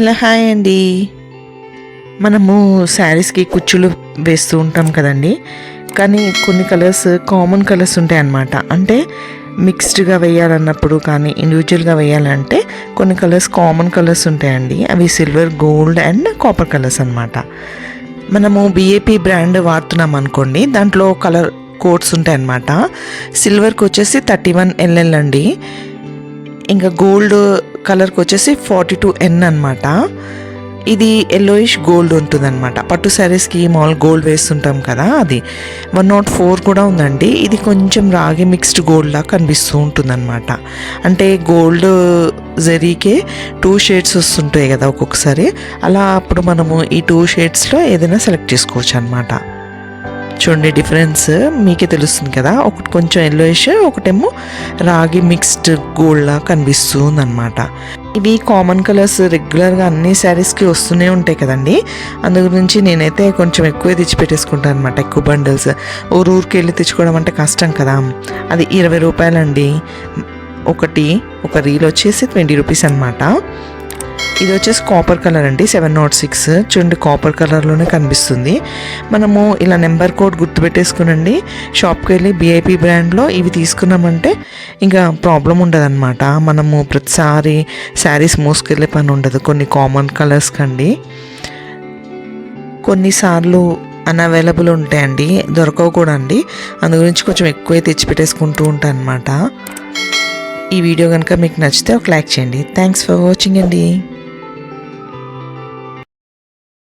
Hello hi అండి. మనము శారీస్కి కుచ్చులు వేస్తూ ఉంటాం కదండి, కానీ కొన్ని కలర్స్ కామన్ కలర్స్ ఉంటాయి అన్నమాట. అంటే మిక్స్డ్గా వేయాలన్నప్పుడు కానీ ఇండివిజువల్గా వేయాలంటే కొన్ని కలర్స్ కామన్ కలర్స్ ఉంటాయండి. అవి silver, gold and copper colours అన్నమాట. మనము బిఏపి బ్రాండ్ వాడుతున్నాం అనుకోండి, దాంట్లో కలర్ కోడ్స్ ఉంటాయి అన్నమాట. సిల్వర్కి వచ్చేసి 31 LL అండి, ఇంకా గోల్డ్ కలర్కి వచ్చేసి 42N అనమాట. ఇది ఎల్లోయిష్ గోల్డ్ ఉంటుంది అనమాట. పట్టు శారీస్కి మామూలు గోల్డ్ వేస్తుంటాం కదా, అది 104 కూడా ఉందండి. ఇది కొంచెం రాగి మిక్స్డ్ గోల్డ్ లా కనిపిస్తూ ఉంటుంది అనమాట. అంటే గోల్డ్ జరీకే 2 షేడ్స్ వస్తుంటాయి కదా ఒక్కొక్కసారి, అలా అప్పుడు మనము ఈ 2 షేడ్స్లో ఏదైనా సెలెక్ట్ చేసుకోవచ్చు అనమాట. చూడండి డిఫరెన్స్ మీకే తెలుస్తుంది కదా, ఒకటి కొంచెం ఎల్లోయిష్, ఒకటేమో రాగి మిక్స్డ్ గోల్డ్లా కనిపిస్తుంది అనమాట. ఇవి కామన్ కలర్స్ రెగ్యులర్గా అన్ని శారీస్కి వస్తూనే ఉంటాయి కదండి, అందు గురించి నేనైతే కొంచెం ఎక్కువే తెచ్చిపెట్టేసుకుంటాను అనమాట. ఎక్కువ బండిల్స్ ఊరికి వెళ్ళి తెచ్చుకోవడం అంటే కష్టం కదా. అది 20 రూపాయలండి ఒక రీల్ వచ్చేసి 20 రూపీస్ అనమాట. ఇది వచ్చేసి కాపర్ కలర్ అండి, 706. చూడండి కాపర్ కలర్లోనే కనిపిస్తుంది. మనము ఇలా నెంబర్ కోడ్ గుర్తుపెట్టేసుకునండి, షాప్కి వెళ్ళి బిఐపి బ్రాండ్లో ఇవి తీసుకున్నామంటే ఇంకా ప్రాబ్లం ఉండదన్నమాట. మనము ప్రతిసారి శారీస్ మోసుకెళ్ళే పని ఉండదు కొన్ని కామన్ కలర్స్ కండి. కొన్నిసార్లు అన్అవైలబుల్ ఉంటాయండి, దొరకవు కూడా అండి. అందు గురించి కొంచెం ఎక్కువే తెచ్చిపెట్టేసుకుంటూ ఉంటాను అనమాట. ఈ వీడియో కనుక మీకు నచ్చితే ఒక లైక్ చేయండి. థ్యాంక్స్ ఫర్ వాచింగ్ అండి.